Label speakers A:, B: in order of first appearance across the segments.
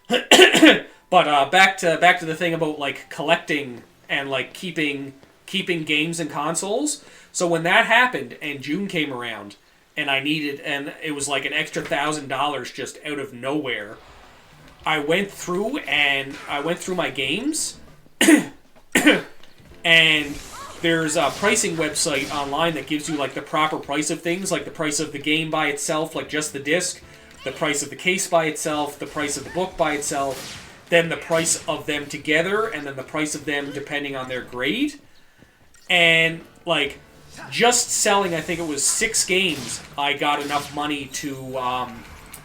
A: But back to the thing about like collecting and like keeping games and consoles. So when that happened and June came around and and it was like an extra $1,000 just out of nowhere, I went through my games and there's a pricing website online that gives you like the proper price of things, like the price of the game by itself, like just the disc, the price of the case by itself, the price of the book by itself, then the price of them together, and then the price of them depending on their grade. And like just selling, I think it was 6 games, I got enough money to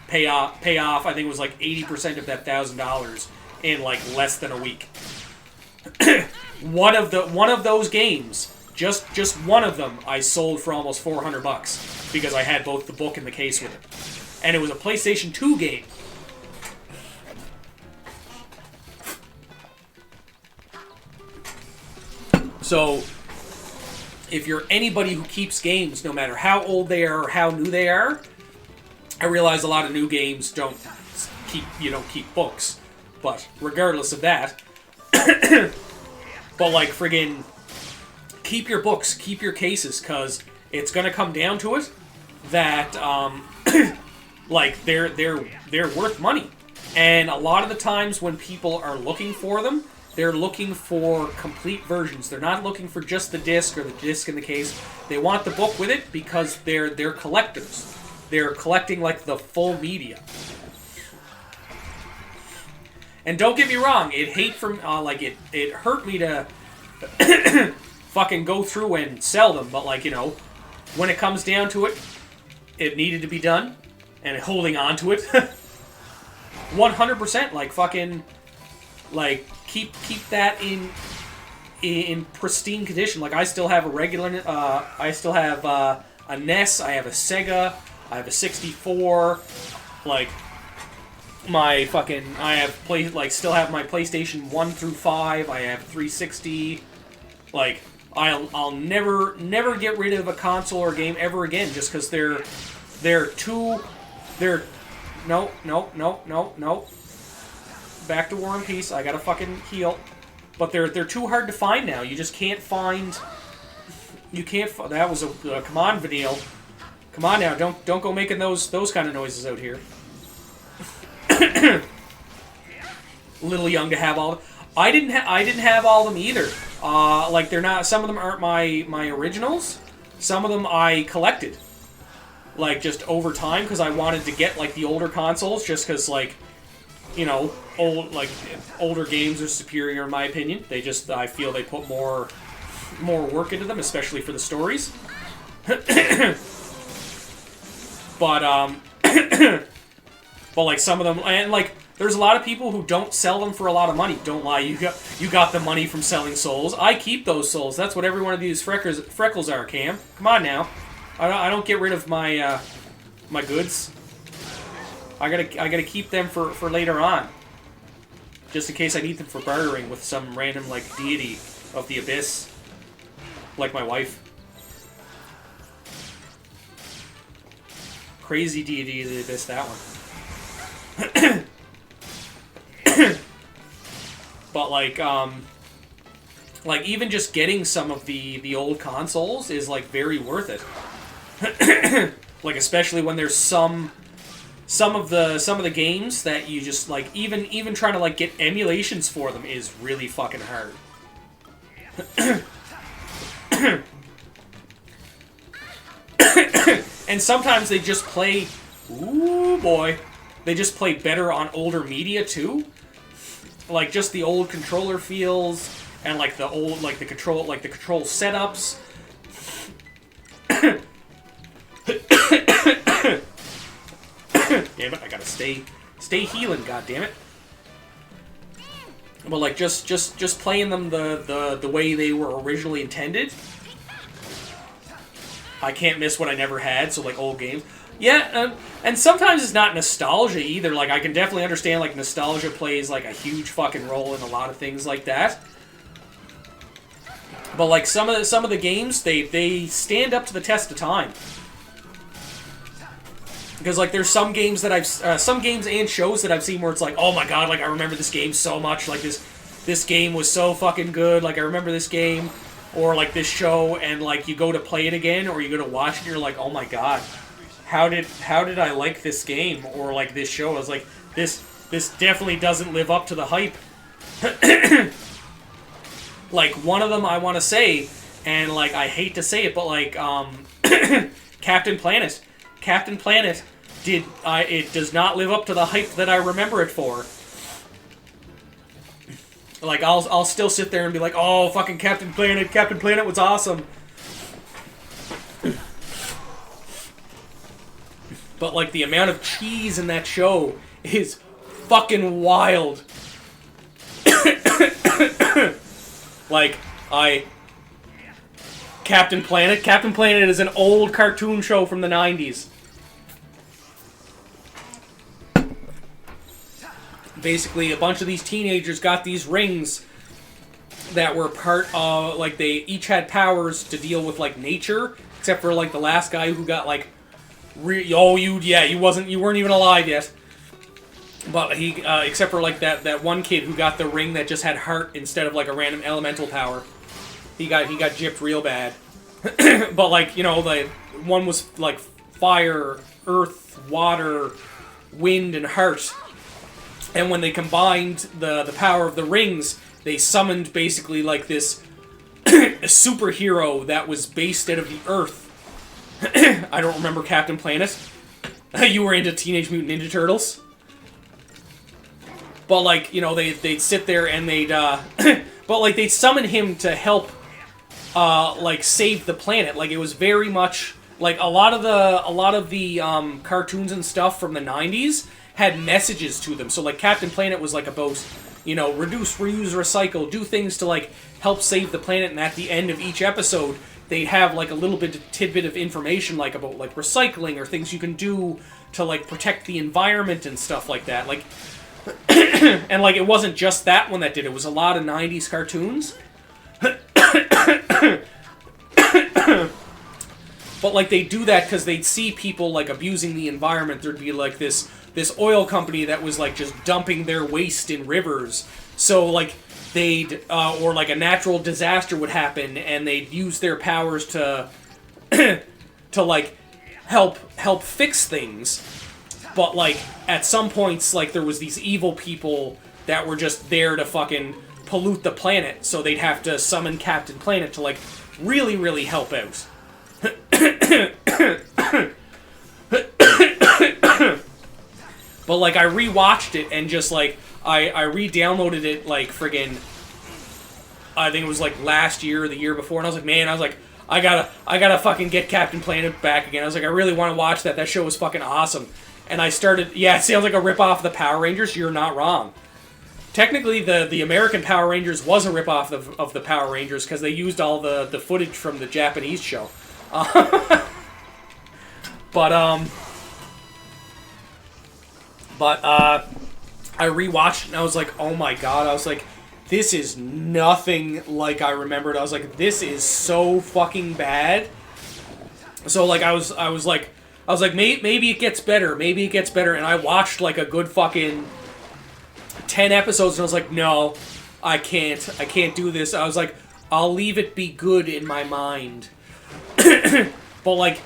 A: pay off. I think it was like 80% of that $1,000 in like less than a week. One of those games, just one of them, I sold for almost $400 because I had both the book and the case with it, and it was a PlayStation 2 game. So, if you're anybody who keeps games, no matter how old they are or how new they are, I realize a lot of new games don't keep books, but regardless of that. But like friggin' keep your books, keep your cases, cause it's gonna come down to it that like they're worth money. And a lot of the times when people are looking for them, they're looking for complete versions. They're not looking for just the disc or the disc in the case. They want the book with it because they're collectors. They're collecting like the full media. And don't get me wrong, it hurt me to fucking go through and sell them, but like, when it comes down to it, it needed to be done, and holding on to it, 100%, like fucking, like keep that in pristine condition. Like I still have a regular, I still have a NES, I have a Sega, I have a 64, like. Still have my PlayStation 1 through 5. I have 360. Like, I'll never get rid of a console or game ever again, just because no. Back to War and Peace. I gotta fucking heal. But they're too hard to find now. You just can't find. You can't. That was a come on, Vanille. Come on now. Don't go making those kind of noises out here. Little young to have all. I didn't have all of them either. Like they're not. Some of them aren't my originals. Some of them I collected. Like just over time because I wanted to get like the older consoles. Just because like, older games are superior in my opinion. I feel they put more work into them, especially for the stories. But But like some of them, and like there's a lot of people who don't sell them for a lot of money. Don't lie, you got the money from selling souls. I keep those souls. That's what every one of these freckles are. Cam, come on now. I don't get rid of my my goods. I gotta keep them for later on, just in case I need them for bartering with some random like deity of the abyss, like my wife. Crazy deity of the abyss, that one. But like even just getting some of the old consoles is like very worth it. Like especially when there's some of the games that you just like even trying to like get emulations for them is really fucking hard. And sometimes they just play. Ooh boy. They just play better on older media too, like just the old controller feels and like the old the control setups. Damn it! I gotta stay healing. God damn it! But like just playing them the way they were originally intended. I can't miss what I never had. So like old games. Yeah, and sometimes it's not nostalgia either. Like, I can definitely understand, like, nostalgia plays, like, a huge fucking role in a lot of things like that. But, like, some of the games, they stand up to the test of time. Because like there's some games that some games and shows that I've seen where it's like, oh my god, like I remember this game so much, like this game was so fucking good, like I remember this game, or like this show, and like you go to play it again, or you go to watch it, and you're like, oh my god, how did I like this game, or like this show? I was like, this definitely doesn't live up to the hype. Like one of them I want to say, and like I hate to say it, but like Captain Planet. Captain Planet it does not live up to the hype that I remember it for. Like I'll still sit there and be like, oh fucking Captain Planet was awesome. But like the amount of cheese in that show is fucking wild. Like Captain Planet is an old cartoon show from the 90s. Basically, a bunch of these teenagers got these rings that were part of, like, they each had powers to deal with, like, nature, except for, like, the last guy who got, like, you weren't even alive yet. But he, except for, like, that one kid who got the ring that just had heart instead of, like, a random elemental power. He got gypped real bad. But, like, you know, the one was, like, fire, earth, water, wind, and heart. And when they combined the power of the rings, they summoned basically like this superhero that was based out of the Earth. I don't remember Captain Planet. You were into Teenage Mutant Ninja Turtles. But like, you know, they'd sit there and they'd but like they'd summon him to help like save the planet. Like it was very much like a lot of the cartoons and stuff from the 90s had messages to them. So like Captain Planet was like about, you know, reduce, reuse, recycle, do things to like help save the planet, and at the end of each episode they'd have like a little bit of tidbit of information like about like recycling or things you can do to like protect the environment and stuff like that. Like and like it wasn't just that one that did it. It was a lot of 90s cartoons. But like they do that because they'd see people like abusing the environment. There'd be like this oil company that was like just dumping their waste in rivers. So like they'd or like a natural disaster would happen and they'd use their powers to to like help fix things. But like at some points like there was these evil people that were just there to fucking pollute the planet. So they'd have to summon Captain Planet to like really help out. But like I rewatched it and just like I re-downloaded it like friggin' I think it was like last year or the year before, and I was like, man, I gotta fucking get Captain Planet back again. I was like, I really want to watch that. That show was fucking awesome. And I started, yeah, it sounds like a rip-off of the Power Rangers. You're not wrong. Technically, the American Power Rangers was a rip-off of the Power Rangers because they used all the footage from the Japanese show. But I rewatched it and I was like, oh my god, I was like, this is nothing like I remembered. I was like, this is so fucking bad. So like I was like, maybe it gets better, and I watched like a good fucking 10 episodes and I was like, no, I can't do this. I was like, I'll leave it be good in my mind. But like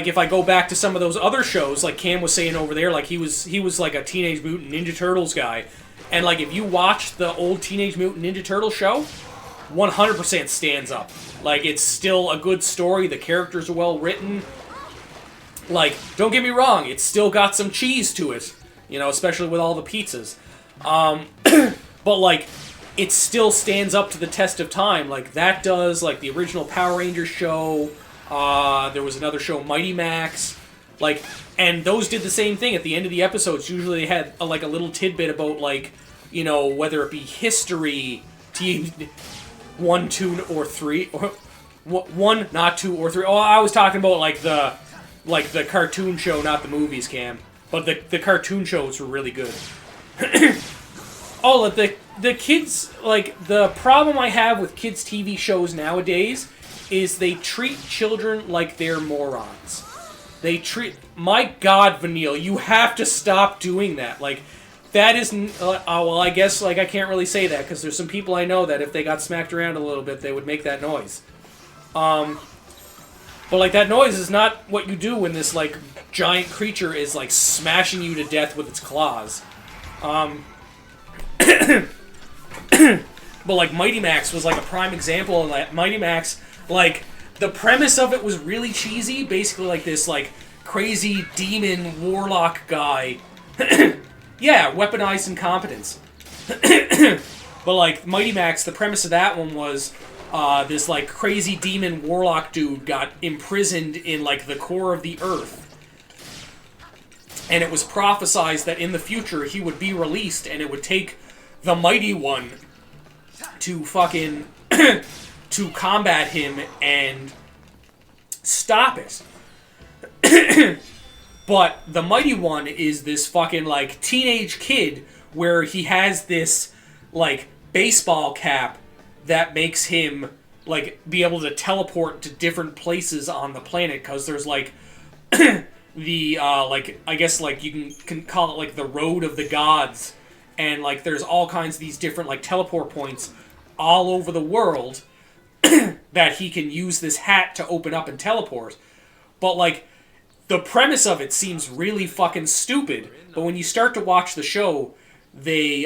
A: if I go back to some of those other shows, like Cam was saying over there, like he was like a Teenage Mutant Ninja Turtles guy, and like if you watch the old Teenage Mutant Ninja Turtles show, 100% stands up. Like it's still a good story. The characters are well written. Like don't get me wrong, it's still got some cheese to it, you know, especially with all the pizzas. But like it still stands up to the test of time. Like that does. Like the original Power Rangers show. There was another show, Mighty Max, like, and those did the same thing. At the end of the episodes, usually they had like a little tidbit about like, you know, whether it be history, 1, 2, or 3, or 1, not 2 or 3. Oh, I was talking about like the cartoon show, not the movies, Cam. But the cartoon shows were really good. Oh, the kids, like the problem I have with kids' TV shows nowadays is they treat children like they're morons. They treat... My God, Vanille, you have to stop doing that. Like, that isn't... well, I guess, like, I can't really say that, because there's some people I know that if they got smacked around a little bit, they would make that noise. But, like, that noise is not what you do when this, like, giant creature is, like, smashing you to death with its claws. But, like, Mighty Max was, like, a prime example, and, like, Mighty Max, like, the premise of it was really cheesy. Basically, like, this, like, crazy demon warlock guy. Yeah, weaponized incompetence. But, like, Mighty Max, the premise of that one was this, like, crazy demon warlock dude got imprisoned in, like, the core of the earth. And it was prophesized that in the future he would be released, and it would take the Mighty One to fucking... to combat him and stop it. But the Mighty One is this fucking, like, teenage kid where he has this, like, baseball cap that makes him, like, be able to teleport to different places on the planet, because there's, like, the, like, I guess, like, you can call it, like, the Road of the Gods, and, like, there's all kinds of these different, like, teleport points all over the world that he can use this hat to open up and teleport. But, like, the premise of it seems really fucking stupid, but when you start to watch the show, they,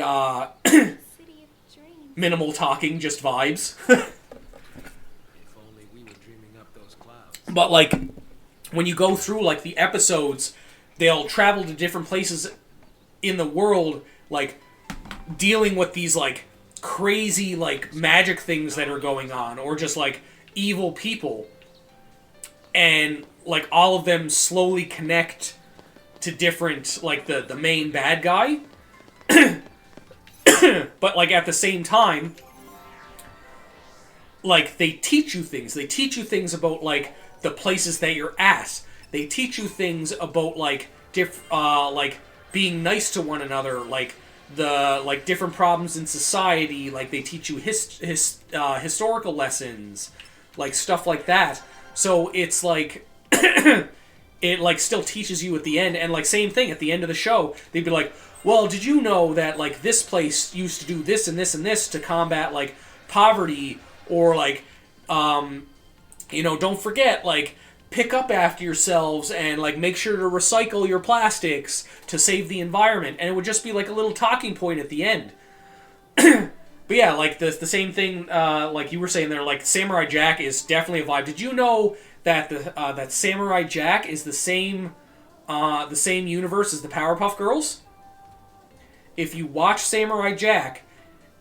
A: minimal talking, just vibes. But, like, when you go through, like, the episodes, they'll travel to different places in the world, like, dealing with these, like, crazy, like, magic things that are going on, or just, like, evil people. And, like, all of them slowly connect to different, like, the main bad guy. But, like, at the same time, like, they teach you things. They teach you things about, like, the places that you're at. They teach you things about, like, like, being nice to one another, like, the, like, different problems in society, like, they teach you historical lessons, like, stuff like that. So it's, like, it, like, still teaches you at the end, and, like, same thing, at the end of the show, they'd be like, well, did you know that, like, this place used to do this and this and this to combat, like, poverty, or, like, you know, don't forget, like, pick up after yourselves and, like, make sure to recycle your plastics to save the environment. And it would just be, like, a little talking point at the end. But yeah, like, the same thing, like you were saying there, like, Samurai Jack is definitely a vibe. Did you know that that Samurai Jack is the same universe as the Powerpuff Girls? If you watch Samurai Jack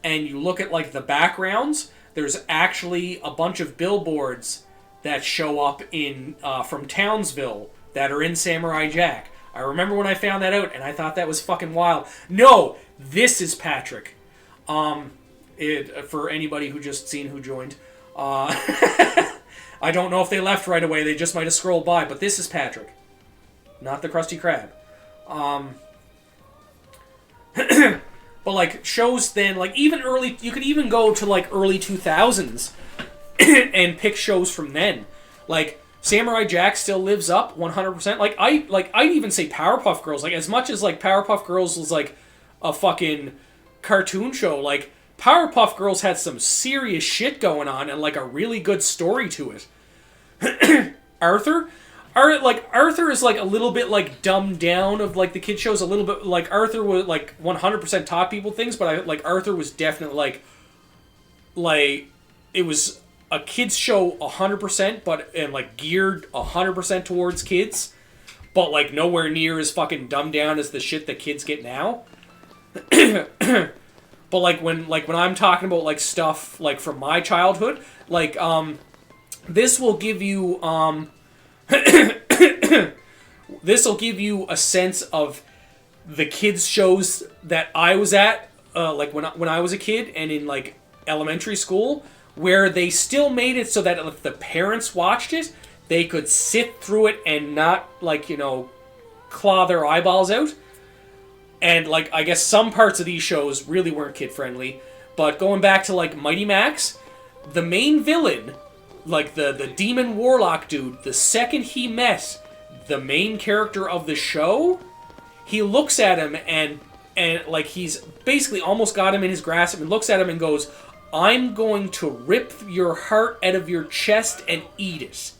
A: and you look at, like, the backgrounds, there's actually a bunch of billboards that show up in from Townsville that are in Samurai Jack. I remember when I found that out, and I thought that was fucking wild. No, this is Patrick. For anybody who just seen who joined. I don't know if they left right away. They just might have scrolled by, but this is Patrick. Not the Krusty Krab. But, like, shows then, like, even early... You could even go to, like, early 2000s and pick shows from then. Like, Samurai Jack still lives up 100%. I'd even say Powerpuff Girls. Like, as much as, like, Powerpuff Girls was, like, a fucking cartoon show, like, Powerpuff Girls had some serious shit going on and, like, a really good story to it. Arthur is, like, a little bit, like, dumbed down of, like, the kid shows. A little bit, like, Arthur was, like, 100% taught people things, but, Arthur was definitely, like, it was a kid's show 100%, and, like, geared 100% towards kids, but, like, nowhere near as fucking dumbed down as the shit that kids get now. But, like, when I'm talking about, like, stuff, like, from my childhood, like, this will give you, this will give you a sense of the kids' shows that I was at, like, when I was a kid and in, like, elementary school, where they still made it so that if the parents watched it, they could sit through it and not, like, you know, claw their eyeballs out. And, like, I guess some parts of these shows really weren't kid-friendly. But going back to, like, Mighty Max, the main villain, like, the demon warlock dude, the second he met the main character of the show, he looks at him and like he's basically almost got him in his grasp and looks at him and goes, "I'm going to rip your heart out of your chest and eat it."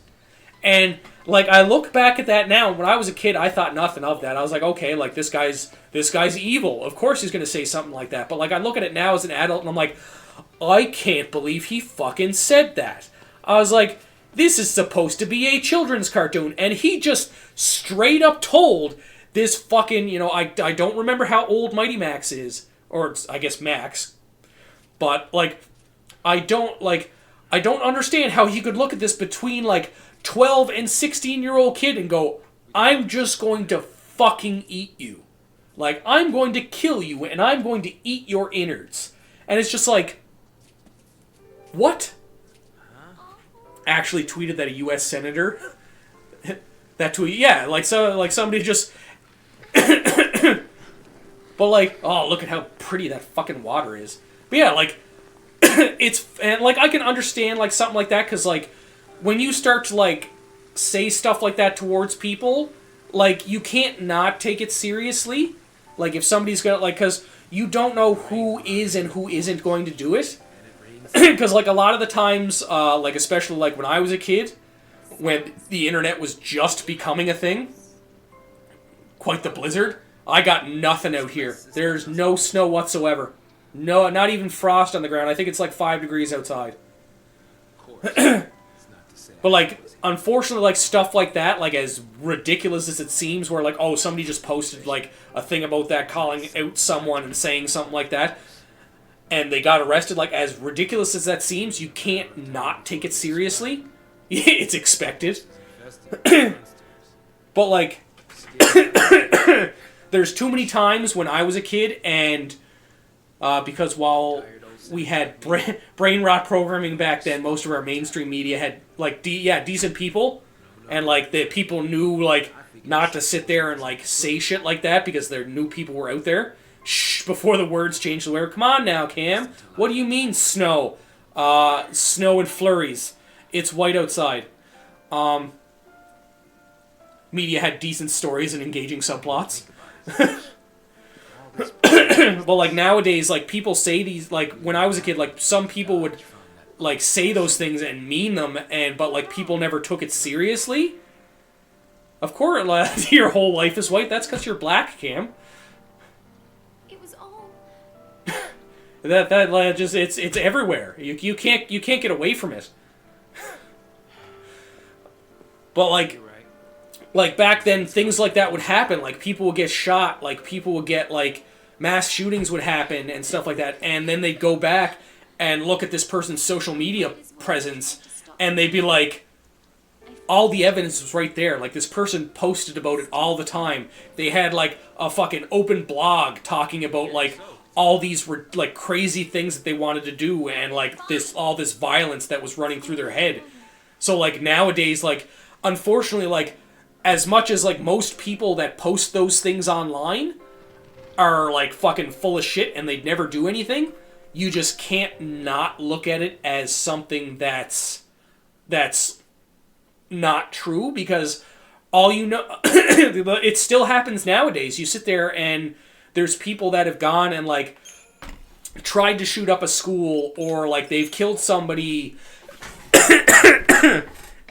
A: And like I look back at that now, when I was a kid, I thought nothing of that. I was like, okay, like this guy's evil. Of course he's gonna say something like that. But like I look at it now as an adult and I'm like, I can't believe he fucking said that. I was like, this is supposed to be a children's cartoon, and he just straight up told this fucking, you know, I don't remember how old Mighty Max is, or it's, I guess Max, but like I don't understand how he could look at this between like 12 and 16-year-old kid and go, I'm just going to fucking eat you. Like, I'm going to kill you and I'm going to eat your innards. And it's just like, what? Actually tweeted that a U.S. senator that tweet, yeah, like somebody just but like, oh, look at how pretty that fucking water is. But yeah, like it's, and like I can understand like something like that, because like when you start to like say stuff like that towards people, like you can't not take it seriously. Like if somebody's gonna, like, because you don't know who is and who isn't going to do it. Because like a lot of the times, like especially like when I was a kid, when the internet was just becoming a thing, quite the blizzard, I got nothing out here. There's no snow whatsoever. No, not even frost on the ground. I think it's like 5 degrees outside. But like, unfortunately, like stuff like that, like as ridiculous as it seems, where like, oh, somebody just posted like a thing about that, calling out someone and saying something like that, and they got arrested, like as ridiculous as that seems, you can't not take it seriously. It's expected. But like, there's too many times when I was a kid, and because while we had brain rot programming back then, most of our mainstream media had like decent people, and like the people knew like not to sit there and like say shit like that because their new people were out there. Shh, before the words changed the word. Come on now, Cam. What do you mean snow? Snow and flurries. It's white outside. Media had decent stories and engaging subplots. But like nowadays, like people say these, like when I was a kid, like some people would like say those things and mean them, but like people never took it seriously. Of course, your whole life is white. That's because you're black, Cam.
B: It was all
A: that just it's everywhere. You can't get away from it. But like back then, things like that would happen. Like people would get shot. Like people would get like mass shootings would happen and stuff like that. And then they'd go back and look at this person's social media presence, and they'd be like, all the evidence was right there. Like this person posted about it all the time. They had like a fucking open blog talking about like all these like crazy things that they wanted to do, and like all this violence that was running through their head. So like nowadays, like unfortunately, like as much as like most people that post those things online are like fucking full of shit and they'd never do anything, you just can't not look at it as something that's not true, because all you know, it still happens nowadays. You sit there and there's people that have gone and like tried to shoot up a school, or like they've killed somebody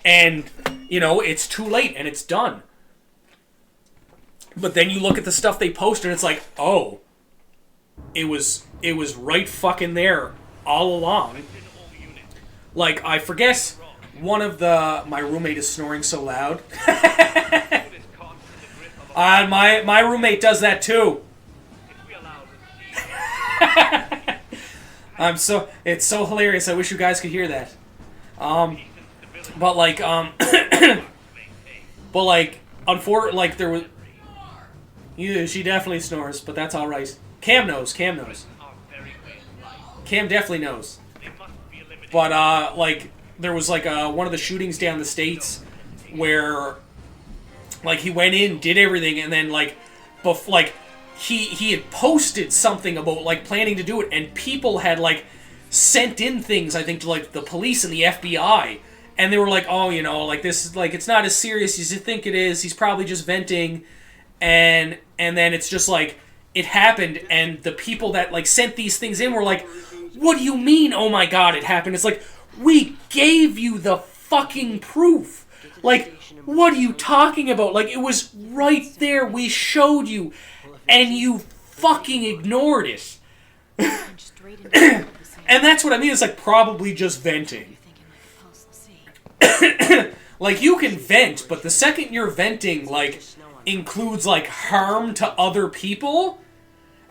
A: and you know it's too late and it's done. But then you look at the stuff they post and it's like, oh, it was right fucking there all along. Like I forget, my roommate is snoring so loud. My roommate does that too. It's so hilarious. I wish you guys could hear that. But like there was. She definitely snores, but that's all right. Cam knows. Cam definitely knows. But like there was like one of the shootings down the States where like he went in, did everything, and then like he had posted something about like planning to do it, and people had like sent in things, I think, to like the police and the FBI, and they were like, oh, you know, like this is like it's not as serious as you think it is. He's probably just venting, and then it's just like it happened, and the people that like sent these things in were like, what do you mean? Oh my god, it happened. It's like, we gave you the fucking proof. Like, what are you talking about? Like, it was right there. We showed you, and you fucking ignored it. And that's what I mean. It's like probably just venting. Like, you can vent, but the second you're venting, like, includes, like, harm to other people,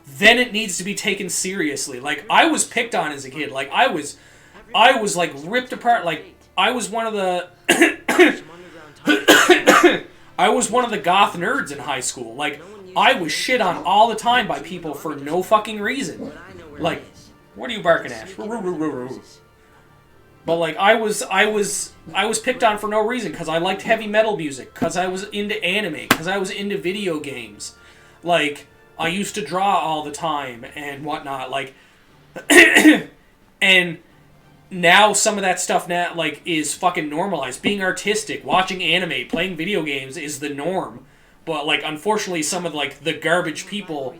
A: then it needs to be taken seriously. Like, I was picked on as a kid. Like, I was like, ripped apart. Like, I was one of the... I was one of the goth nerds in high school. Like, I was shit on all the time by people for no fucking reason. Like, what are you barking at? But like, I was picked on for no reason because I liked heavy metal music, because I was into anime, because I was into video games. Like, I used to draw all the time and whatnot. Like, and now some of that stuff now like is fucking normalized. Being artistic, watching anime, playing video games is the norm. But like, unfortunately, some of like the garbage people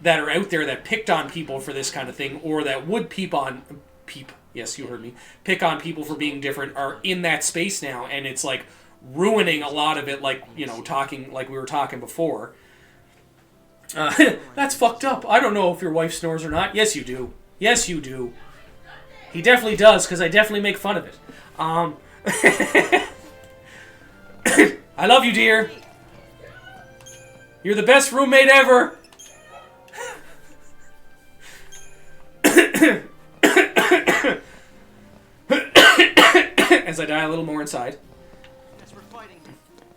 A: that are out there that picked on people for this kind of thing, or that would pick on people for being different, are in that space now, and it's like ruining a lot of it. Like, you know, talking like we were talking before. That's fucked up. I don't know if your wife snores or not. Yes, you do. Yes, you do. He definitely does, because I definitely make fun of it. I love you, dear. You're the best roommate ever. As I die a little more inside.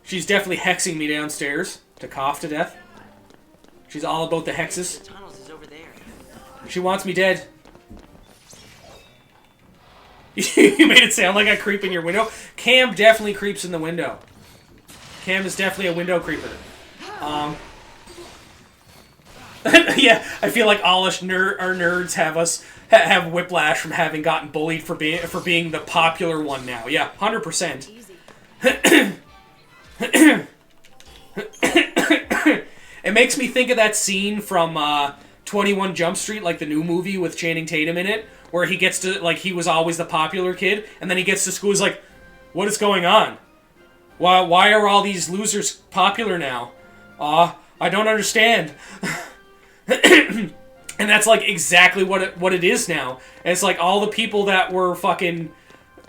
A: She's definitely hexing me downstairs to cough to death. She's all about the hexes. She wants me dead. You made it sound like I creep in your window. Cam definitely creeps in the window. Cam is definitely a window creeper. Yeah, I feel like all us our nerds have whiplash from having gotten bullied for being the popular one now. Yeah, 100%. It makes me think of that scene from 21 Jump Street, like the new movie with Channing Tatum in it, where he gets to, like, he was always the popular kid, and then he gets to school, he's like, what is going on? Why are all these losers popular now? I don't understand. And that's, like, exactly what it is now. And it's like all the people that were fucking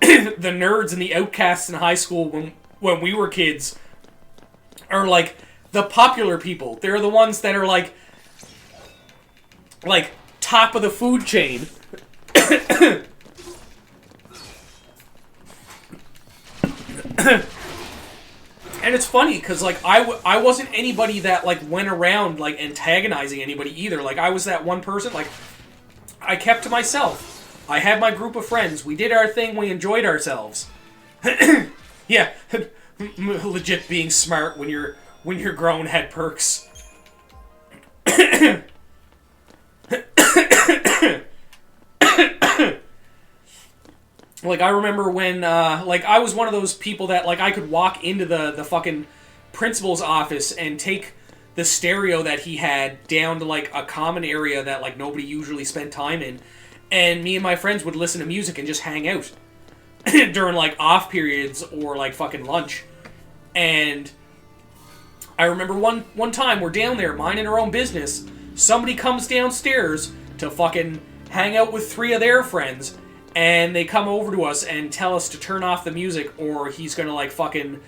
A: the nerds and the outcasts in high school when we were kids are, like, the popular people. They're the ones that are, like top of the food chain. And it's funny because like I wasn't anybody that like went around like antagonizing anybody either. Like I was that one person. Like I kept to myself. I had my group of friends. We did our thing. We enjoyed ourselves. Yeah, legit being smart when you're grown had perks. Like, I remember when, like, I was one of those people that, like, I could walk into the fucking principal's office and take the stereo that he had down to, like, a common area that, like, nobody usually spent time in, and me and my friends would listen to music and just hang out during, like, off periods or, like, fucking lunch. And I remember one time we're down there minding our own business, somebody comes downstairs to fucking hang out with 3 of their friends, and they come over to us and tell us to turn off the music or he's gonna like fucking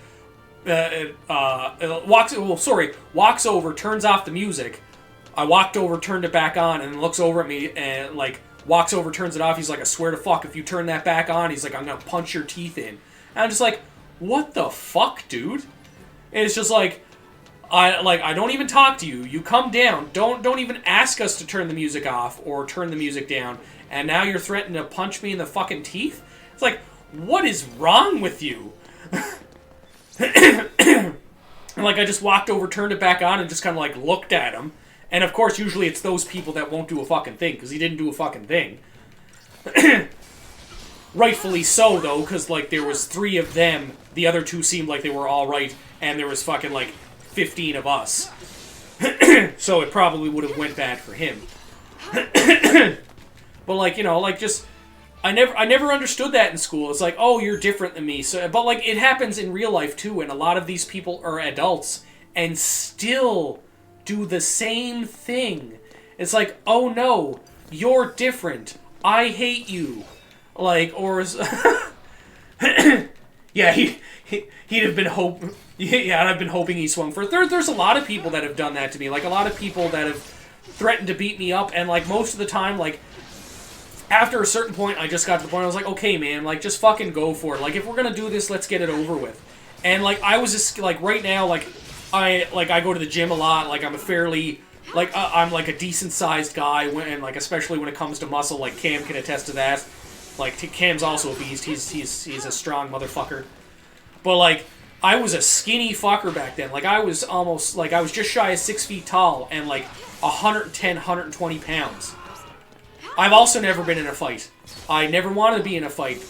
A: walks over, turns off the music. I walked over, turned it back on, and looks over at me and like walks over, turns it off. He's like, I swear to fuck, if you turn that back on, he's like, I'm gonna punch your teeth in. And I'm just like, what the fuck, dude? And it's just like, I don't even talk to you. You come down. Don't even ask us to turn the music off or turn the music down. And now you're threatening to punch me in the fucking teeth? It's like, what is wrong with you? Like, I just walked over, turned it back on, and just kind of, like, looked at him. And, of course, usually it's those people that won't do a fucking thing, because he didn't do a fucking thing. rightfully so, though, because, like, there was 3 of them. The other 2 seemed like they were alright, and there was fucking, like, 15 of us. So it probably would have went bad for him. But, like, you know, like, just... I never understood that in school. It's like, oh, you're different than me. So, but, like, it happens in real life, too, and a lot of these people are adults and still do the same thing. It's like, oh, no, you're different. I hate you. Like, or... yeah, he'd have been hoping... Yeah, and I've been hoping he swung for... There's a lot of people that have done that to me. Like, a lot of people that have threatened to beat me up, and, like, most of the time, like... After a certain point, I just got to the point I was like, okay, man, like, just fucking go for it. Like, if we're gonna do this, let's get it over with. And, like, I was just, like, right now, like, I go to the gym a lot. Like, I'm a fairly, like, I'm, like, a decent-sized guy, and, like, especially when it comes to muscle. Like, Cam can attest to that. Like, Cam's also a beast. He's a strong motherfucker. But, like, I was a skinny fucker back then. Like, I was almost, like, I was just shy of 6 feet tall and, like, 110, 120 pounds. I've also never been in a fight. I never wanted to be in a fight.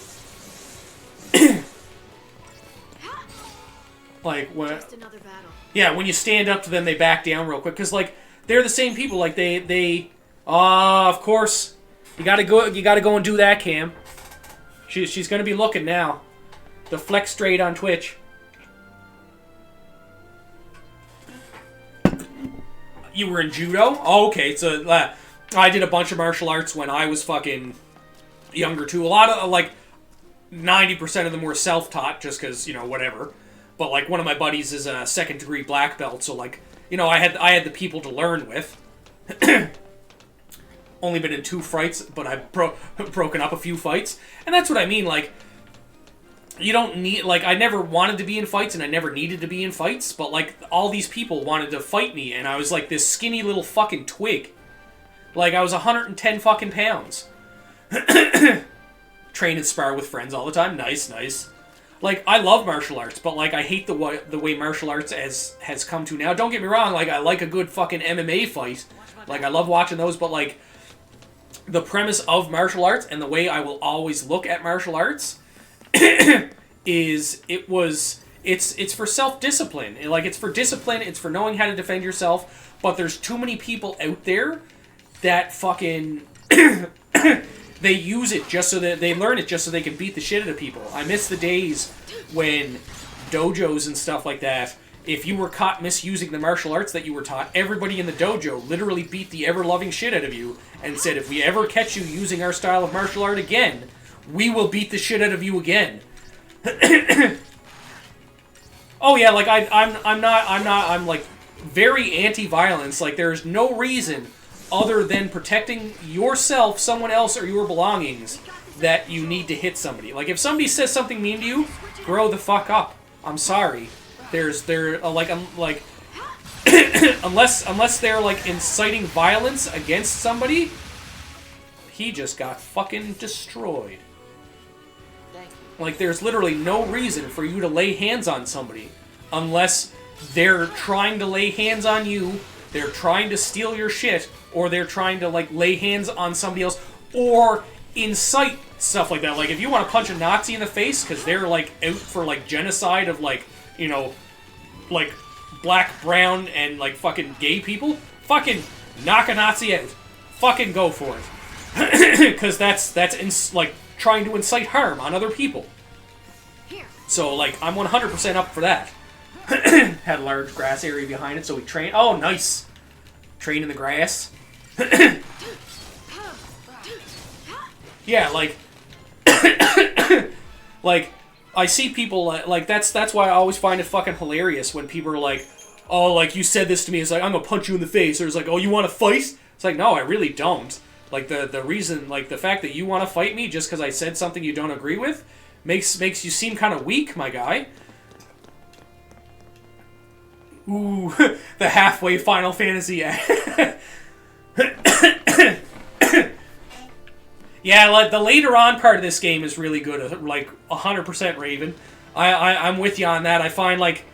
A: Like, when...
B: Just another battle.
A: Yeah, when you stand up to them, they back down real quick. Because, like, they're the same people. Like, they... of course. You gotta go and do that, Cam. She's gonna be looking now. The flex straight on Twitch. You were in judo? Oh, okay, so... I did a bunch of martial arts when I was fucking younger, too. A lot of, like, 90% of them were self-taught, just because, you know, whatever. But, like, one of my buddies is a second-degree black belt, so, like, you know, I had the people to learn with. Only been in 2 fights, but I've broken up a few fights. And that's what I mean, like, you don't need, like, I never wanted to be in fights, and I never needed to be in fights, but, like, all these people wanted to fight me, and I was, like, this skinny little fucking twig. Like, I was 110 fucking pounds. Train and spar with friends all the time. Nice, nice. Like, I love martial arts, but, like, I hate the way martial arts has come to now. Don't get me wrong, like, I like a good fucking MMA fight. Like, I love watching those, but, like, the premise of martial arts and the way I will always look at martial arts is it's for self-discipline. Like, it's for discipline, it's for knowing how to defend yourself, but there's too many people out there that fucking they use it just so that they learn it just so they can beat the shit out of people. I miss the days when dojos and stuff like that, if you were caught misusing the martial arts that you were taught, everybody in the dojo literally beat the ever-loving shit out of you and said, if we ever catch you using our style of martial art again, we will beat the shit out of you again. Oh yeah, like I'm like very anti-violence. Like, there's no reason other than protecting yourself, someone else, or your belongings that you need to hit somebody. Like, if somebody says something mean to you, grow the fuck up. I'm sorry. Unless they're, like, inciting violence against somebody, he just got fucking destroyed. Like, there's literally no reason for you to lay hands on somebody unless they're trying to lay hands on you, they're trying to steal your shit, or they're trying to, like, lay hands on somebody else, or incite stuff like that. Like, if you want to punch a Nazi in the face because they're, like, out for, like, genocide of, like, you know, like, black, brown, and, like, fucking gay people, fucking knock a Nazi out. Fucking go for it. Because that's like, trying to incite harm on other people. So, like, I'm 100% up for that. Had a large grass area behind it, so we train. Oh, nice! Train in the grass. Yeah, like... like, I see people, like, that's why I always find it fucking hilarious when people are like, oh, like, you said this to me, it's like, I'm gonna punch you in the face, or it's like, oh, you want to fight? It's like, no, I really don't. Like, the reason, like, the fact that you want to fight me just because I said something you don't agree with makes you seem kind of weak, my guy. Ooh, the halfway Final Fantasy. Yeah, like, the later on part of this game is really good, like, 100% Raven. I'm with you on that. I find, like,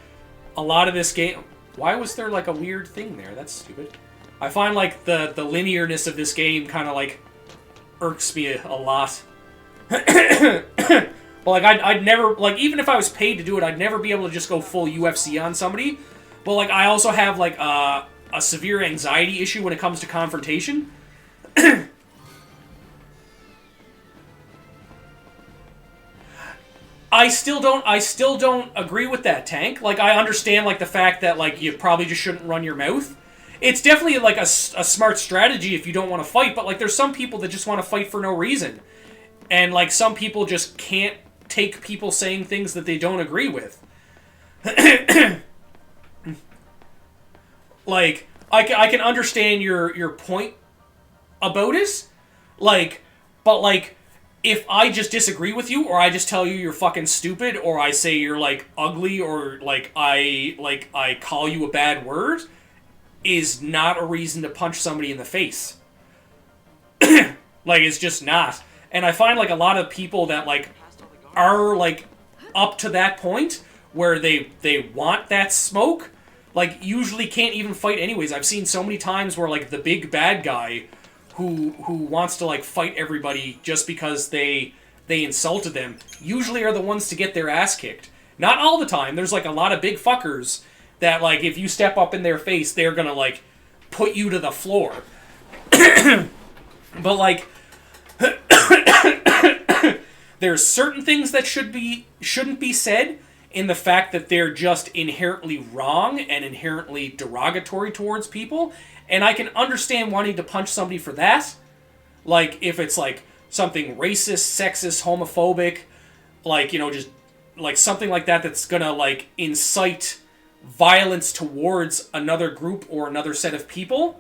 A: a lot of this game... Why was there, like, a weird thing there? That's stupid. I find, like, the linearness of this game kind of, like, irks me a lot. But, like, I'd never, like, even if I was paid to do it, I'd never be able to just go full UFC on somebody. But, like, I also have, like, a severe anxiety issue when it comes to confrontation. I still don't agree with that, Tank. Like, I understand, like, the fact that, like, you probably just shouldn't run your mouth. It's definitely, like, a smart strategy if you don't want to fight, but, like, there's some people that just want to fight for no reason. And, like, some people just can't take people saying things that they don't agree with. Like, I can understand your point about it. Like, but, like, if I just disagree with you, or I just tell you you're fucking stupid, or I say you're, like, ugly, or, like, I call you a bad word, is not a reason to punch somebody in the face. Like, it's just not. And I find, like, a lot of people that, like, are, like, up to that point where they want that smoke, like, usually can't even fight anyways. I've seen so many times where, like, the big bad guy who wants to, like, fight everybody just because they insulted them usually are the ones to get their ass kicked. Not all the time. There's, like, a lot of big fuckers that, like, if you step up in their face, they're gonna, like, put you to the floor. But, like, there's certain things that shouldn't be said in the fact that they're just inherently wrong and inherently derogatory towards people, and I can understand wanting to punch somebody for that. Like, if it's, like, something racist, sexist, homophobic, like, you know, just, like, something like that that's gonna, like, incite violence towards another group or another set of people.